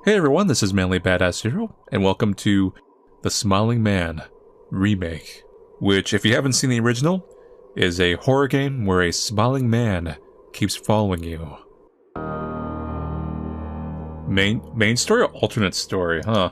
Hey everyone, this is Manly Badass Hero, and welcome to The Smiling Man Remake, which, if you haven't seen the original, is a horror game where a smiling man keeps following you. Main story or alternate story, huh?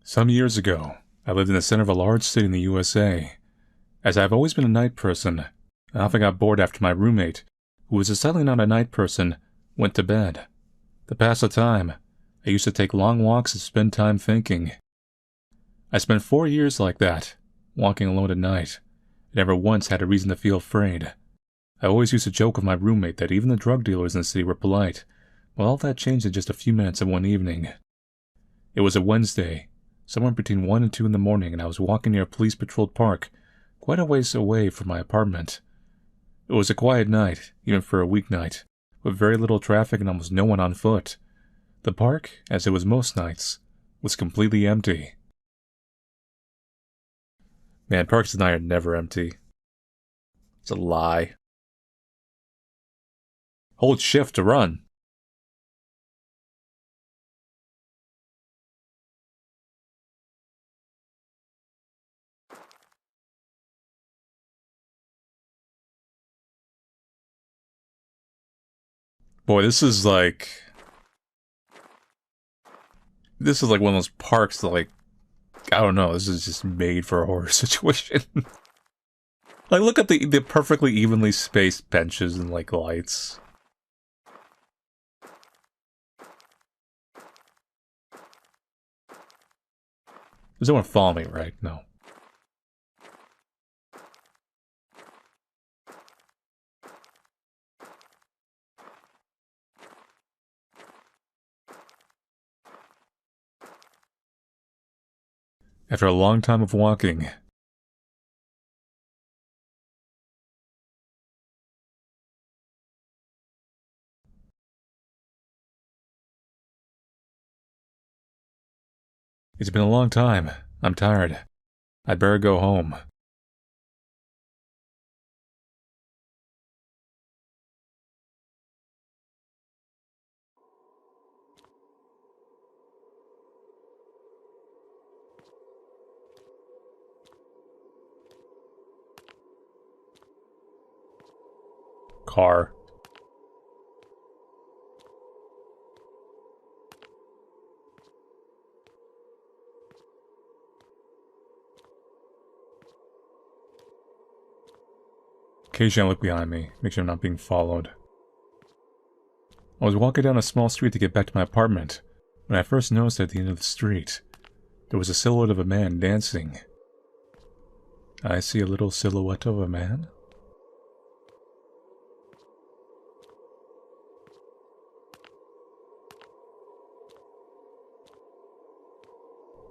Some years ago, I lived in the center of a large city in the USA. As I've always been a night person, I often got bored after my roommate, who was decidedly not a night person, went to bed. To pass the time, I used to take long walks and spend time thinking. I spent 4 years like that, walking alone at night, and never once had a reason to feel afraid. I always used to joke with my roommate that even the drug dealers in the city were polite, but all that changed in just a few minutes of one evening. It was a Wednesday, somewhere between 1 and 2 in the morning, and I was walking near a police-patrolled park, quite a ways away from my apartment. It was a quiet night, even for a weeknight, with very little traffic and almost no one on foot. The park, as it was most nights, was completely empty. Man, parks at night are never empty. It's a lie. Hold shift to run. Boy, this is like one of those parks that, like, I don't know, this is just made for a horror situation. Like, look at the perfectly evenly spaced benches and, like, lights. Does anyone follow me, right? No. After a long time of walking, it's been a long time. I'm tired. I'd better go home. Car. Occasionally I look behind me, make sure I'm not being followed. I was walking down a small street to get back to my apartment, when I first noticed at the end of the street, there was a silhouette of a man dancing. I see a little silhouette of a man?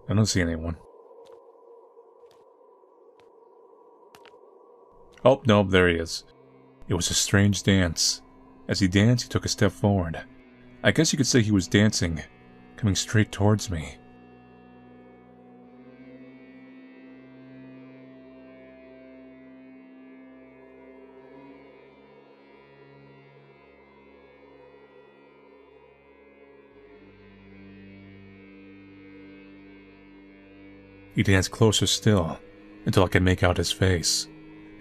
I don't see anyone. Oh, no, there he is. It was a strange dance. As he danced, he took a step forward. I guess you could say he was dancing, coming straight towards me. He danced closer still, until I could make out his face.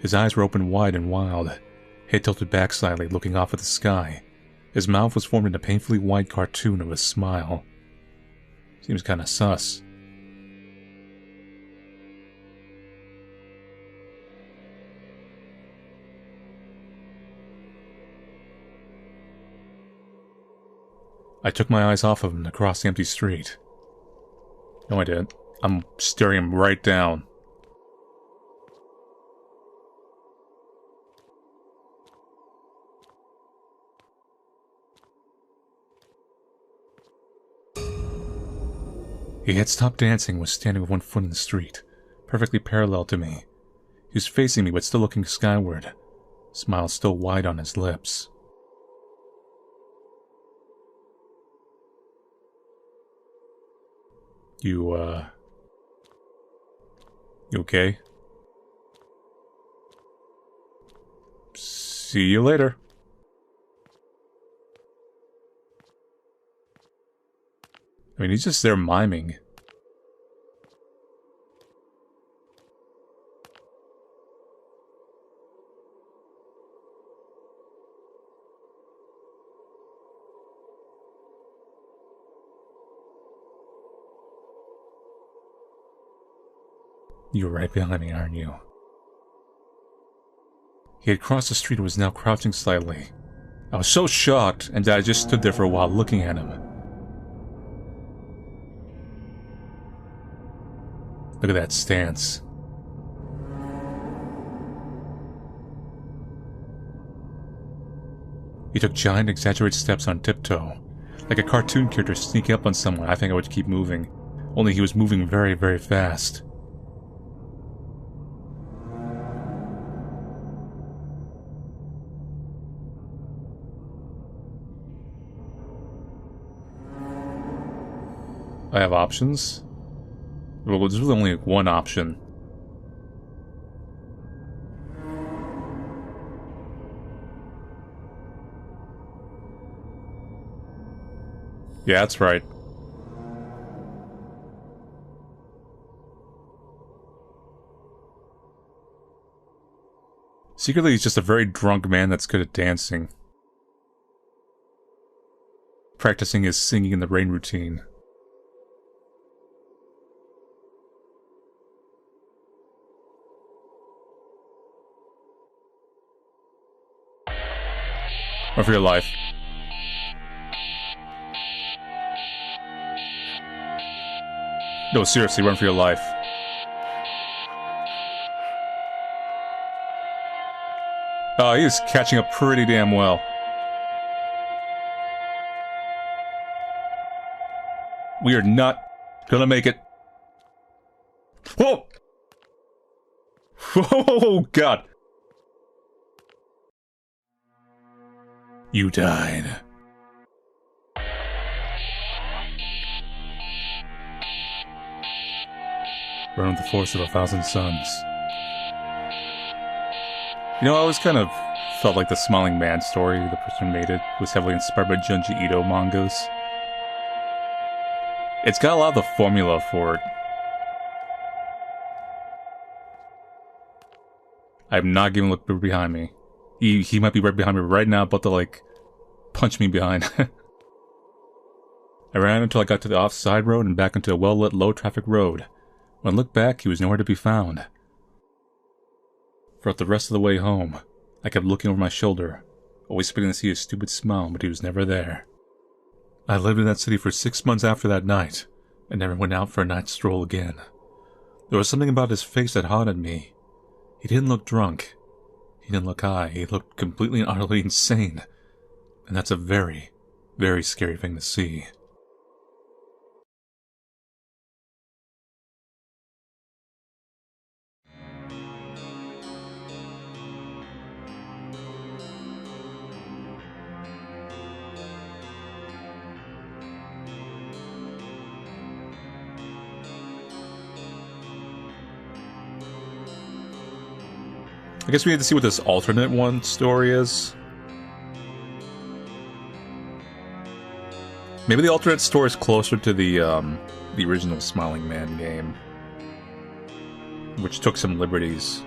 His eyes were open wide and wild, head tilted back slightly, looking off at the sky. His mouth was formed in a painfully wide cartoon of a smile. Seems kinda sus. I took my eyes off of him across the empty street. No, I didn't. I'm staring him right down. He had stopped dancing and was standing with one foot in the street, perfectly parallel to me. He was facing me but still looking skyward, smile still wide on his lips. You okay? See you later. I mean, he's just there miming. You're right behind me, aren't you? He had crossed the street and was now crouching slightly. I was so shocked, and I just stood there for a while looking at him. Look at that stance. He took giant, exaggerated steps on tiptoe. Like a cartoon character sneaking up on someone, I think I would keep moving. Only he was moving very, very fast. I have options? Well, there's really only one option. Yeah, that's right. Secretly, he's just a very drunk man that's good at dancing. Practicing his singing in the rain routine. Run for your life. No, seriously, run for your life. Oh, he is catching up pretty damn well. We are not gonna make it. Whoa! Oh, God. You died. Run with the force of 1,000 suns. You know, I always kind of felt like the Smiling Man story, the person who made it, was heavily inspired by Junji Ito mangas. It's got a lot of the formula for it. I'm not giving a look behind me. He might be right behind me right now, about to, like, punch me behind. I ran until I got to the off-side road and back into a well-lit, low-traffic road. When I looked back, he was nowhere to be found. Throughout the rest of the way home, I kept looking over my shoulder, always expecting to see his stupid smile, but he was never there. I lived in that city for 6 months after that night, and never went out for a night stroll again. There was something about his face that haunted me. He didn't look drunk. He didn't look high. He looked completely and utterly insane. And that's a very, very scary thing to see. I guess we had to see what this alternate one story is. Maybe the alternate story is closer to the original Smiling Man game, which took some liberties.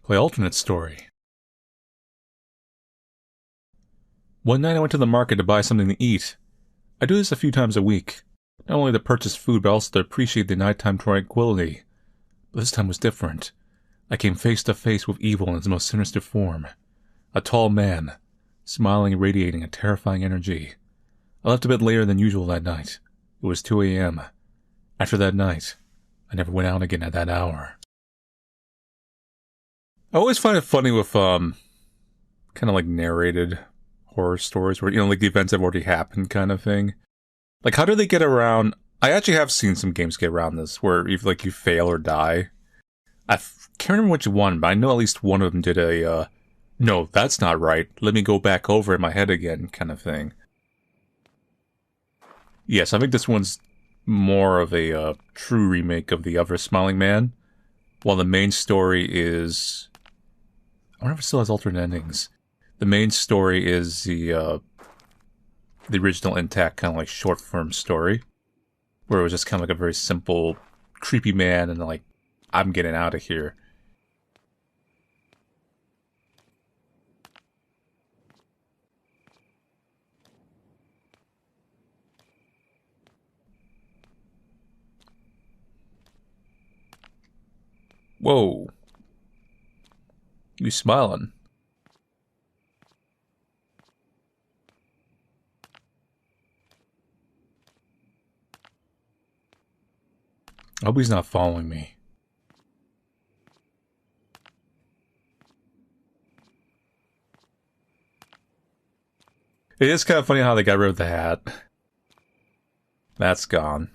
Play alternate story. One night I went to the market to buy something to eat. I do this a few times a week. Not only to purchase food, but also to appreciate the nighttime tranquility. But this time was different. I came face to face with evil in its most sinister form. A tall man, smiling and radiating a terrifying energy. I left a bit later than usual that night. It was 2 a.m. After that night, I never went out again at that hour. I always find it funny with, kind of like narrated horror stories where, like the events have already happened kind of thing. Like, how do they get around? I actually have seen some games get around this where if, like, you fail or die. I can't remember which one, but I know at least one of them did a, no, that's not right. Let me go back over in my head again kind of thing. Yes, I think this one's more of a true remake of the other Smiling Man, while the main story is... I wonder if it still has alternate endings. The main story is the original intact kind of like short form story, where it was just kind of like a very simple, creepy man and like, I'm getting out of here. Whoa. You smiling? I hope he's not following me. It is kind of funny how they got rid of the hat. That's gone.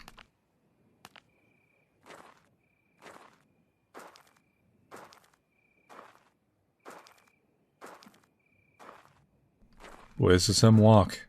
Where's the some walk?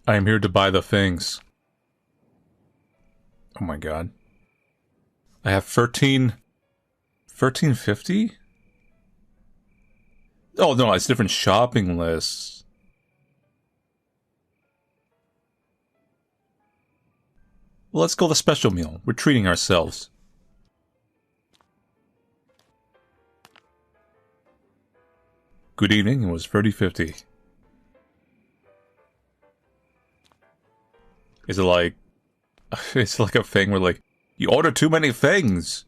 I am here to buy the things. Oh my god. I have 1350? Oh no, it's different shopping lists. Well, let's go the special meal. We're treating ourselves. Good evening, it was 3050. Is it like... It's like a thing where like, you order too many things.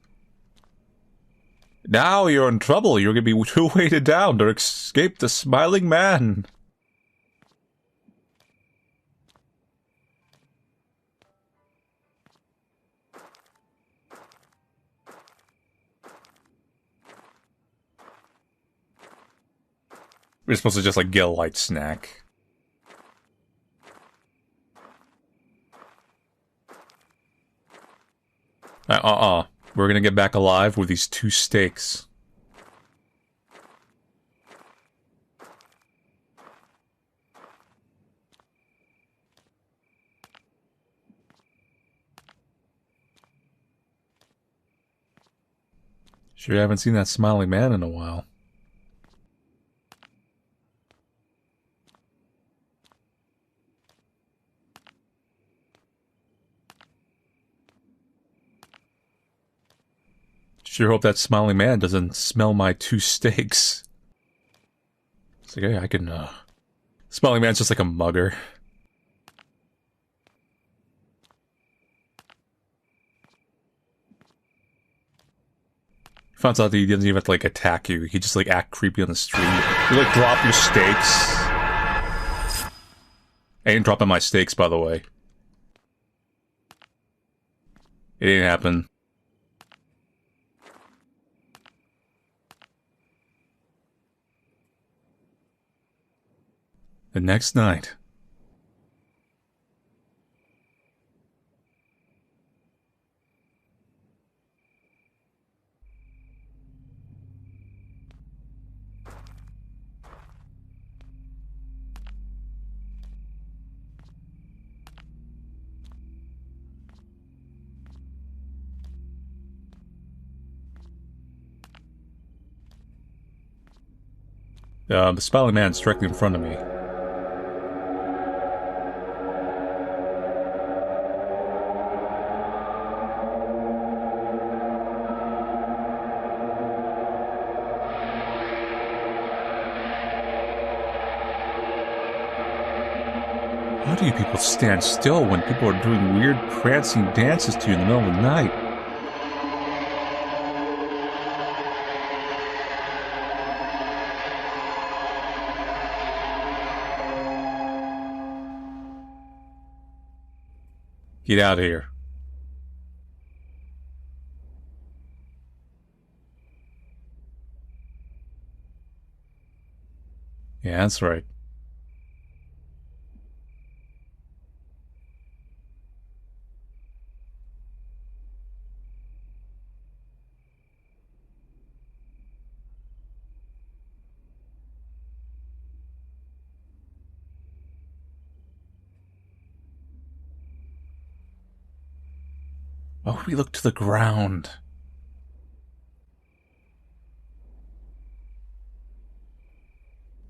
Now you're in trouble. You're gonna be too weighted down to escape the Smiling Man. We're supposed to just like get a light snack. We're gonna get back alive with these 2 steaks. Sure haven't seen that Smiling Man in a while. Sure hope that Smiling Man doesn't smell my 2 steaks. It's like, hey, I can, Smiling Man's just like a mugger. Finds out that he doesn't even have to, like, attack you. He just, like, act creepy on the street. You, like, drop your steaks. I ain't dropping my steaks, by the way. It didn't happen. The next night. The Smiling Man's directly in front of me. Why do you people stand still when people are doing weird prancing dances to you in the middle of the night? Get out of here. Yeah, that's right. Why would we look to the ground?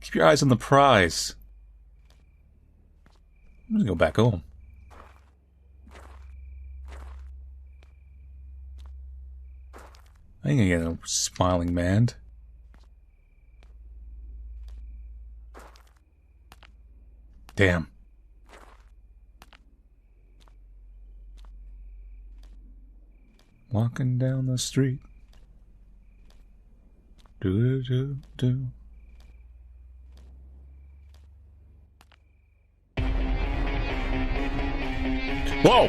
Keep your eyes on the prize. I'm gonna go back home. I ain't gonna get no smiling man. Damn. Walking down the street. Do do do do. Whoa!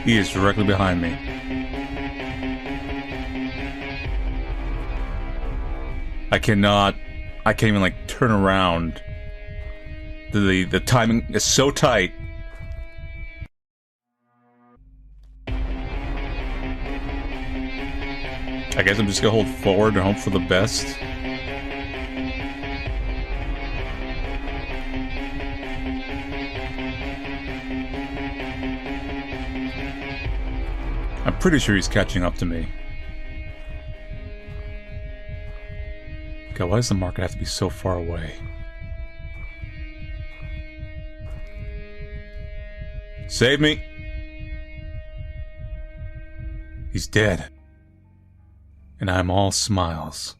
He is directly behind me. I can't even like turn around. The timing is so tight. I guess I'm just gonna hold forward and hope for the best. I'm pretty sure he's catching up to me. God, why does the market have to be so far away? Save me! He's dead. And I'm all smiles.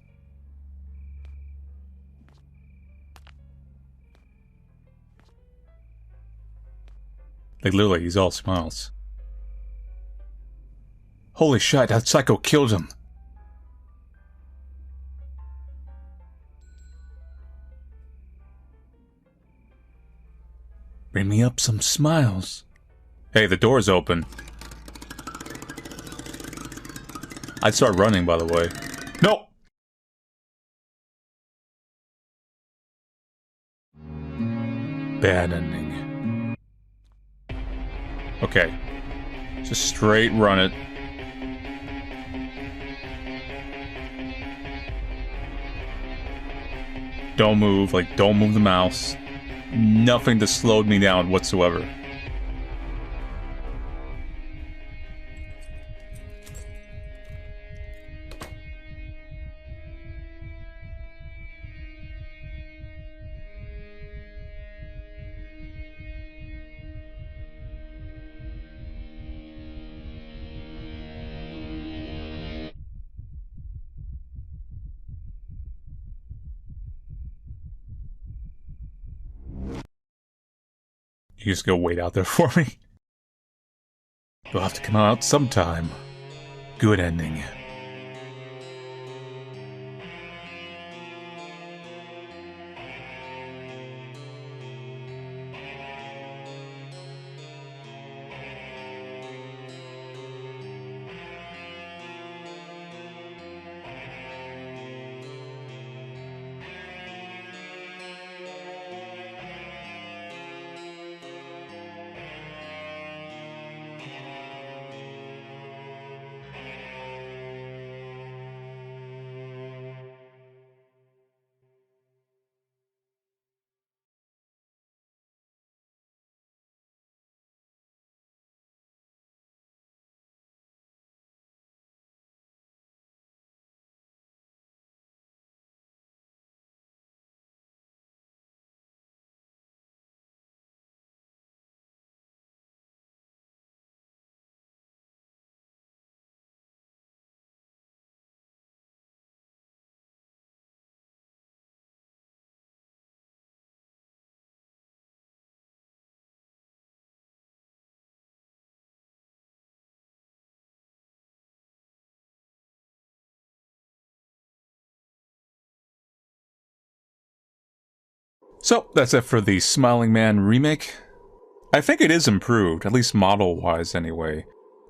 Like, literally, he's all smiles. Holy shit, that psycho killed him. Bring me up some smiles. Hey, the door's open. I'd start running, by the way. No! Bad ending. Okay. Just straight run it. Don't move, like, don't move the mouse. Nothing to slow me down whatsoever. You just go wait out there for me? You'll have to come out sometime. Good ending. So, that's it for the Smiling Man remake. I think it is improved, at least model-wise anyway.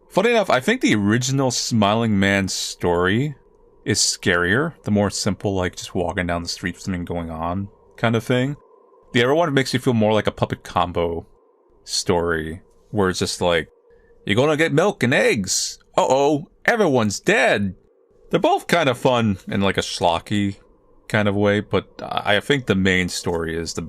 Funny enough, I think the original Smiling Man story is scarier. The more simple, like, just walking down the street, something going on kind of thing. The other one makes you feel more like a puppet combo story, where it's just like, you're gonna get milk and eggs. Uh-oh, everyone's dead. They're both kind of fun in like a schlocky kind of way, but I think the main story is the